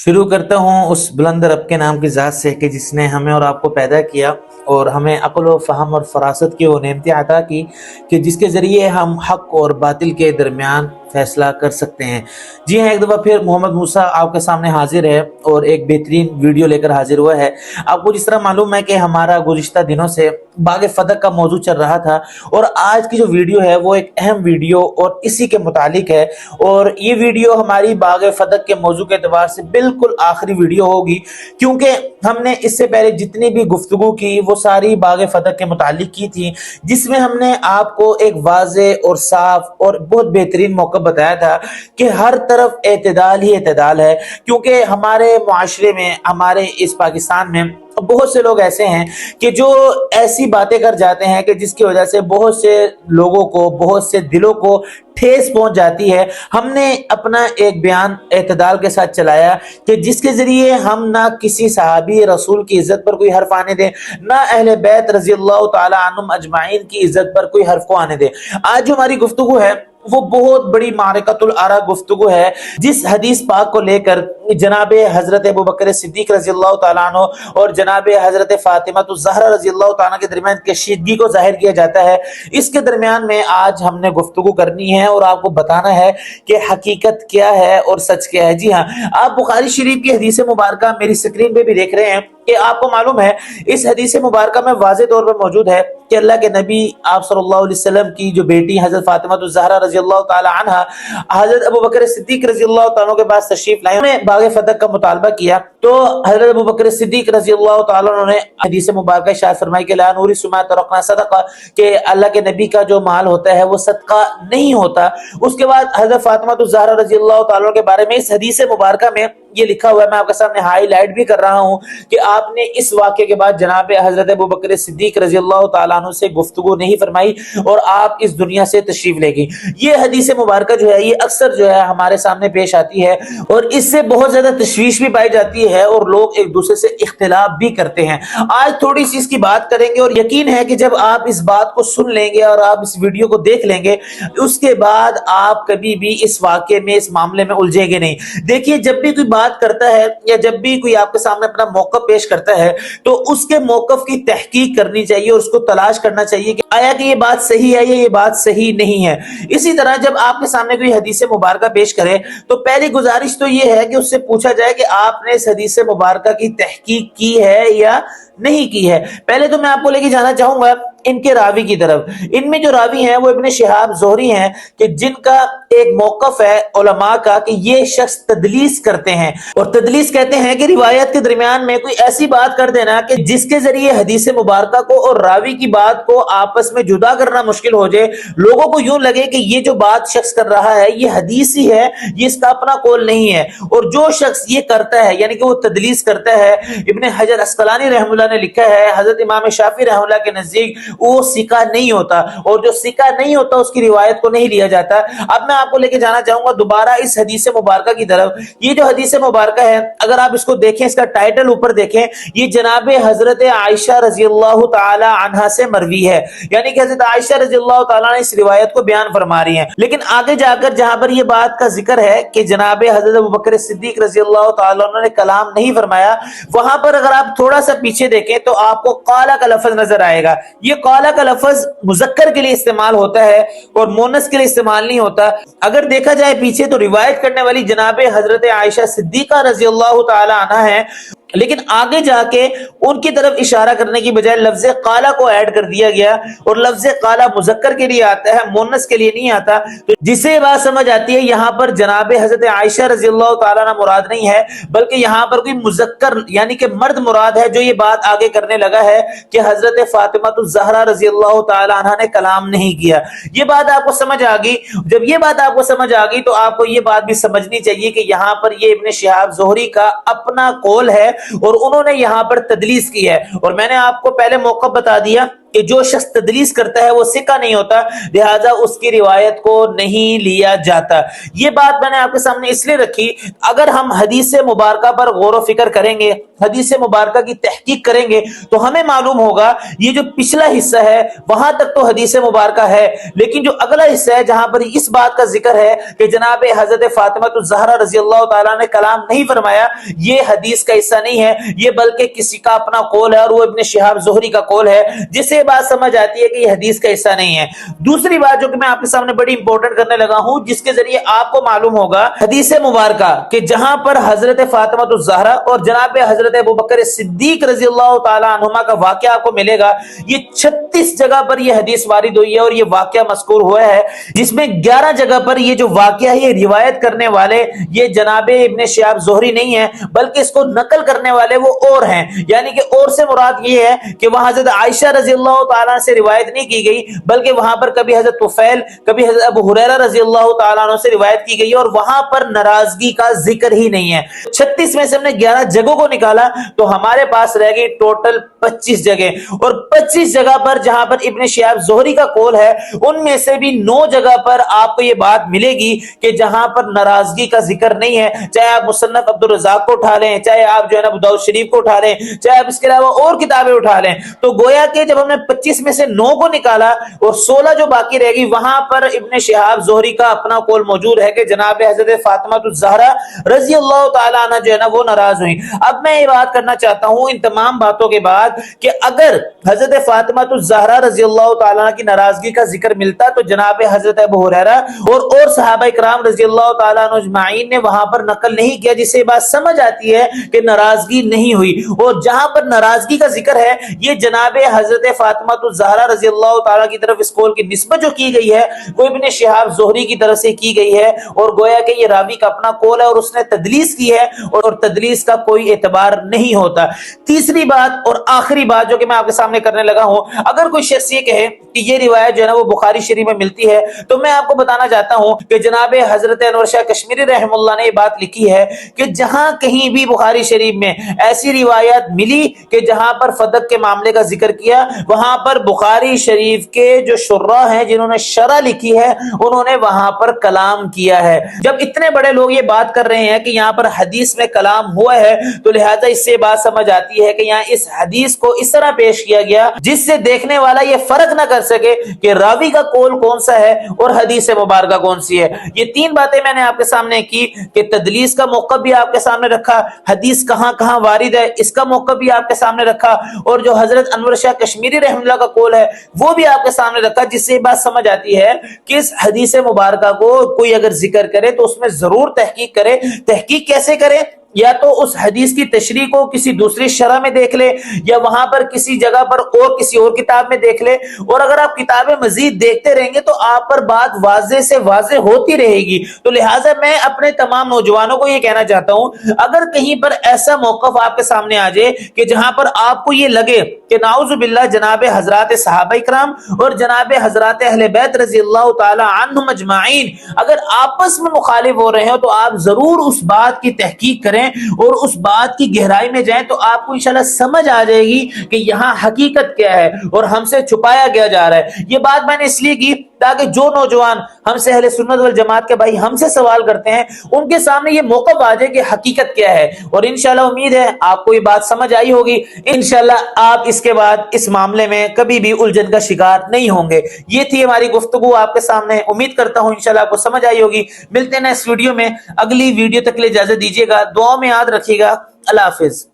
शुरू करता हूँ उस बुलंद रब के नाम की ज़ात से कि जिसने हमें और आपको पैदा किया और हमें अक्ल व फ़हम और फ़रासत की वो नेमतें अता की कि जिसके ज़रिए हम हक़ और बातिल के दरमियान फ़ैसला कर सकते हैं। जी हाँ, एक दफ़ा फिर मोहम्मद मूसा आपके सामने हाजिर है और एक बेहतरीन वीडियो लेकर हाजिर हुआ है। आपको जिस तरह मालूम है कि हमारा गुज़िश्ता दिनों से बाग़ फ़दक का मौजू चल रहा था और आज की जो वीडियो है वो एक अहम वीडियो और इसी के मुतालिक है। और ये वीडियो हमारी बाग़ फ़दक के मौजू के एतबार से बिल्कुल आखिरी वीडियो होगी, क्योंकि हमने इससे पहले जितनी भी गुफ्तगू की वो सारी बाग़ फ़दक के मुतालिक की थी, जिसमें हमने आपको एक वाज़े और साफ और बहुत बेहतरीन मौका बताया था कि हर तरफ एतदाल ही एतदाल है। क्योंकि हमारे मुआशरे में, हमारे इस पाकिस्तान में बहुत से लोग ऐसे हैं कि जो ऐसी बातें कर जाते हैं कि जिसकी वजह से बहुत से लोगों को, बहुत से दिलों को ठेस पहुंच जाती है। हमने अपना एक बयान एतदाल के साथ चलाया कि जिसके जरिए हम ना किसी सहाबी रसूल की इज्जत पर कोई हर्फ आने दें, ना अहले बैत रज़ियल्लाहु ताला अन्हुम अजमाइन की इज्जत पर कोई हर्फ को आने दें। आज जो हमारी गुफ्तगू है वो बहुत बड़ी मारिकतुल आरा गुफ्तगू है, जिस हदीस पाक को लेकर जनाबे हजरत अबू बकर सिद्दीक रज़ियल्लाहु ताला अन्हु और जनाबे हजरत फातिमा ज़हरा रज़ियल्लाहु ताला के दरमियान कशीदगी को जाहिर किया जाता है, इसके दरमियान में आज हमने गुफ्तगू करनी है और आपको बताना है कि हकीकत क्या है और सच क्या है। जी हाँ, आप बुखारी शरीफ की हदीस मुबारक मेरी स्क्रीन पे भी देख रहे हैं कि आपको मालूम है इस हदीस मुबारक में वाज़े तौर पर मौजूद है कि अल्लाह के नबी आप सल्लल्लाहु अलैहि वसल्लम की जो बेटी हजरत फातिमा ज़हरा रज़ियल्लाहु ताला अन्हा हजरत अबू बकर सिद्दीक रज़ियल्लाहु ताला के पास तशरीफ लाई, उन्होंने बाग़ फ़दक का मुतालबा किया तो हजरत अबू बकर सिद्दीक रज़ियल्लाहु ताला उन्होंने हदीस मुबारक इरशाद फरमाई कि ला नूरी सुमा तरकना सदका, कि अल्लाह के नबी का जो माल होता है वो सदका नहीं होता। उसके बाद हजरत फातिमा ज़हरा रज़ियल्लाहु ताला के बारे में इस हदीस मुबारक में ये लिखा हुआ है, मैं आपके सामने हाईलाइट भी कर रहा हूं कि आपने इस वाक़े के बाद जनाब हजरत अबू बकर सिद्दीक रज़ियल्लाहु ताला अन्हु से गुफ्तगू नहीं फरमाई और आप इस दुनिया से तशरीफ ले गई। ये हदीस मुबारक जो है ये अक्सर जो है हमारे सामने पेश आती है और इससे बहुत ज्यादा तशवीश भी पाई जाती है और लोग एक दूसरे से इख्तिलाफ भी करते हैं। आज थोड़ी सी इसकी बात करेंगे और यकीन है कि जब आप इस बात को सुन लेंगे और आप इस वीडियो को देख लेंगे उसके बाद आप कभी भी इस वाक़े में, इस मामले में उलझेंगे नहीं। देखिए, जब भी कोई बात करता है या जब भी कोई आपके सामने अपना मौक़िफ़ पेश करता है तो उसके मौक़िफ़ की तहकीक करनी चाहिए और उसको तलाश करना चाहिए कि आया कि ये बात सही है या ये बात सही नहीं है। इसी तरह जब आपके सामने कोई हदीस मुबारक पेश करे तो पहली गुजारिश तो ये है कि उससे पूछा जाए कि आपने इस हदीस मुबारक की तहकीक की है या नहीं की है। पहले तो मैं आपको लेके जाना चाहूंगा इनके रावी की तरफ। इनमें जो रावी हैं वो इब्न शिहाब ज़ुहरी हैं कि जिनका एक मौक़िफ़ है उलमा का कि ये शख्स तदलीस करते हैं और तदलीस कहते हैं कि रिवायत के दरमियान में कोई ऐसी बात कर देना कि जिसके जरिए हदीस मुबारक को और रावी की बात को आपस में जुदा करना मुश्किल हो जाए। लोगों को यूं लगे कि ये जो बात शख्स कर रहा है ये हदीस ही है, ये इसका अपना कौल नहीं है। और जो शख्स ये करता है यानी कि वो तदलीस करता है, इब्न हजर अस्कलानी रहमतुल्लाह ने लिखा है हजरत इमाम शाफी रहमतुल्लाह के नजदीक वो सिका नहीं होता और जो सिका नहीं होता उसकी रिवायत को नहीं लिया जाता। अब मैं आपको लेके जाना चाहूंगा दोबारा इस हदीस मुबारक की तरफ। ये जो हदीस मुबारक है अगर आप इसको देखें, इसका टाइटल ऊपर देखें, ये जनाबे हजरत आयशा रज़ियल्लाहु ताला अन्हा से मरवी है, यानी कि हजरत आयशा रज़ियल्लाहु ताला ने इस रिवायत को बयान फरमा रही हैं। लेकिन आगे जाकर जहां पर ये बात का जिक्र है कि जनाबे हजरत अबू बकर सिद्दीक रज़ियल्लाहु ताला अन्हु ने कलाम नहीं फरमाया, वहां पर अगर आप थोड़ा सा पीछे देखें तो आपको काला का लफ्ज नजर आएगा। ये काला का लफ्ज मुजक्कर के लिए इस्तेमाल होता है और मोनस के लिए इस्तेमाल नहीं होता। अगर देखा जाए पीछे तो रिवायत करने वाली जनाबे हजरत आयशा सिद्दीका रज़ियल्लाहु ताला अन्हा है, लेकिन आगे जाके उनकी तरफ इशारा करने की बजाय लफ्ज काला को ऐड कर दिया गया और लफ्ज काला मुजक्कर के लिए आता है, मुन्नस के लिए नहीं आता। तो जिसे बात समझ आती है यहाँ पर जनाबे हजरत आयशा रज़ियल्लाहु ताला अन्हा मुराद नहीं है, बल्कि यहाँ पर कोई मुजक्कर यानी कि मर्द मुराद है जो ये बात आगे करने लगा है कि हजरत फातिमा ज़हरा रज़ियल्लाहु ताला अन्हा ने कलाम नहीं किया। ये बात आपको समझ आ गई। जब ये बात आपको समझ आ गई तो आपको ये बात भी समझनी चाहिए कि यहाँ पर ये इब्न शिहाब ज़ुहरी का अपना कौल है और उन्होंने यहां पर तदलीस की है। और मैंने आपको पहले मौका बता दिया کہ جو شخص تدلیس کرتا ہے وہ ثقہ نہیں ہوتا، لہذا اس کی روایت کو نہیں لیا جاتا۔ یہ بات میں نے آپ کے سامنے اس لیے رکھی، اگر ہم حدیث مبارکہ پر غور و فکر کریں گے، حدیث مبارکہ کی تحقیق کریں گے، تو ہمیں معلوم ہوگا یہ جو پچھلا حصہ ہے وہاں تک تو حدیث مبارکہ ہے، لیکن جو اگلا حصہ ہے جہاں پر اس بات کا ذکر ہے کہ جناب حضرت فاطمہ الزہرا رضی اللہ تعالیٰ نے کلام نہیں فرمایا، یہ حدیث کا حصہ نہیں ہے، یہ بلکہ کسی کا اپنا قول ہے، اور وہ ابن شہاب زہری کا قول ہے، جس سے بات سمجھ آتی ہے کہ یہ حدیث کا حصہ نہیں ہے۔ دوسری بات جو کہ میں آپ کے سامنے بڑی امپورٹنٹ کرنے لگا ہوں، جس کے ذریعے آپ کو معلوم ہوگا حدیث مبارکہ کہ جہاں پر حضرت فاطمہ الزہرا اور جناب حضرت ابوبکر صدیق رضی اللہ تعالی عنہما کا واقعہ آپ کو ملے گا، یہ 36 جگہ پر یہ حدیث وارد ہوئی ہے اور یہ واقعہ مذکور ہوا ہے، جس میں 11 جگہ پر یہ جو واقعہ ہے یہ روایت کرنے والے یہ جناب ابن شہاب زہری نہیں ہے، بلکہ اس کو نقل کرنے والے وہ اور ہیں، یعنی کہ اور سے مراد یہ ہے کہ وہاں حضرت عائشہ رضی اللہ تعالیٰ سے روایت نہیں کی گئی، بلکہ وہاں پر کبھی حضرت طفیل کبھی حضرت ابو ہریرہ رضی اللہ تعالیٰ عنہ سے روایت کی گئی، اور وہاں پر ناراضگی کا ذکر ہی نہیں ہے۔ 36 میں سے ہم نے 11 جگہوں کو نکالا تو ہمارے پاس رہ گئی ٹوٹل 25 جگہ، اور 25 جگہ پر جہاں پر ابن شہاب زہری کا قول ہے ان میں سے بھی 9 جگہ پر آپ کو یہ بات ملے گی کہ جہاں پر ناراضگی کا ذکر نہیں ہے، چاہے آپ مصنف عبد الرزاق کو اٹھا لیں، چاہے آپ جو ہے نا ابو داؤد شریف کو اٹھا لیں، چاہے آپ اس کے علاوہ اور کتابیں اٹھا لیں، تو گویا کہ جب ہم نے 25 میں سے 9 کو نکالا اور 16 جو باقی رہ گئی وہاں پر ابن شہاب زہری کا اپنا قول موجود ہے کہ جناب حضرت فاطمہ الزہرا رضی اللہ تعالی عنہ جو ہے نا وہ ناراض ہوئی۔ اب میں یہ بات کرنا چاہتا ہوں ان تمام باتوں کے بعد کہ اگر حضرت فاطمہ الزہرا رضی اللہ تعالی عنہ کی ناراضگی کا ذکر ملتا تو جناب حضرت ابو ہریرہ اور صحابہ کرام رضی اللہ تعالی عنہ اجمعین نے وہاں پر نقل نہیں کیا، جس سے بات سمجھ آتی ہے کہ ناراضگی نہیں ہوئی، اور جہاں پر ناراضگی کا ذکر ہے یہ جناب حضرت فاطمہ الزہرا رضی اللہ تعالی کی طرف اس قول کی نسبت جو کی گئی ہے وہ ابن شہاب زہری کی طرف سے کی گئی ہے، اور گویا کہ یہ راوی کا اپنا قول ہے اور اس نے تدلیس کی ہے، اور تدلیس کا کوئی اعتبار نہیں ہوتا۔ تیسری بات اور آخری بات جو کہ میں آپ کے سامنے کرنے لگا ہوں، اگر کوئی شخص یہ کہے کہ یہ روایت جو ہے نا وہ بخاری شریف میں ملتی ہے، تو میں آپ کو بتانا چاہتا ہوں کہ جناب حضرت انور شاہ کشمیری رحم اللہ نے یہ بات لکھی ہے کہ جہاں کہیں بھی بخاری شریف میں ایسی روایت ملی کہ جہاں پر فدق کے معاملے کا ذکر کیا، وہاں پر بخاری شریف کے جو شراح ہیں جنہوں نے شرح لکھی ہے انہوں نے وہاں پر کلام کیا ہے۔ جب اتنے بڑے لوگ یہ بات کر رہے ہیں کہ یہاں پر حدیث میں کلام ہوا ہے، تو لہذا اس سے بات سمجھ آتی ہے کہ یہاں اس حدیث کو اس طرح پیش کیا گیا جس سے دیکھنے والا یہ فرق نہ کر سکے کہ راوی کا قول کون سا ہے اور حدیث مبارکہ کون سی ہے۔ یہ 3 باتیں میں نے آپ کے سامنے کی کہ تدلیس کا موقع بھی آپ کے سامنے رکھا، حدیث کہاں کہاں وارد ہے اس کا موقع بھی آپ کے سامنے رکھا، اور جو حضرت انور شاہ کشمیری رحم اللہ کا قول ہے وہ بھی آپ کے سامنے رکھا، جس سے یہ بات سمجھ آتی ہے کہ اس حدیث مبارکہ کو کوئی اگر ذکر کرے تو اس میں ضرور تحقیق کرے۔ تحقیق کیسے کرے؟ یا تو اس حدیث کی تشریح کو کسی دوسری شرح میں دیکھ لے، یا وہاں پر کسی جگہ پر اور کسی اور کتاب میں دیکھ لے، اور اگر آپ کتابیں مزید دیکھتے رہیں گے تو آپ پر بات واضح سے واضح ہوتی رہے گی۔ تو لہٰذا میں اپنے تمام نوجوانوں کو یہ کہنا چاہتا ہوں، اگر کہیں پر ایسا موقف آپ کے سامنے آ جائے کہ جہاں پر آپ کو یہ لگے کہ نعوذ باللہ جناب حضرات صحابہ کرام اور جناب حضرات اہل بیت رضی اللہ تعالی عنہم اجمعین اگر آپس میں مخالف ہو رہے ہو، تو آپ ضرور اس بات کی تحقیق کریں اور اس بات کی گہرائی میں جائیں، تو آپ کو انشاءاللہ سمجھ آ جائے گی کہ یہاں حقیقت کیا ہے اور ہم سے چھپایا کیا جا رہا ہے۔ یہ بات میں نے اس لیے کی تاکہ جو نوجوان ہم سے اہل سنت والجماعت کے بھائی ہم سے سوال کرتے ہیں ان کے سامنے یہ موقع آ جائے کہ حقیقت کیا ہے، اور انشاءاللہ امید ہے آپ کو یہ بات سمجھ آئی ہوگی۔ انشاءاللہ آپ اس کے بعد اس معاملے میں کبھی بھی الجھن کا شکار نہیں ہوں گے۔ یہ تھی ہماری گفتگو آپ کے سامنے، امید کرتا ہوں انشاءاللہ آپ کو سمجھ آئی ہوگی۔ ملتے ہیں اس ویڈیو میں، اگلی ویڈیو تک کے لیے اجازت دیجیے گا، دعاؤں میں یاد رکھیے گا۔ اللہ حافظ۔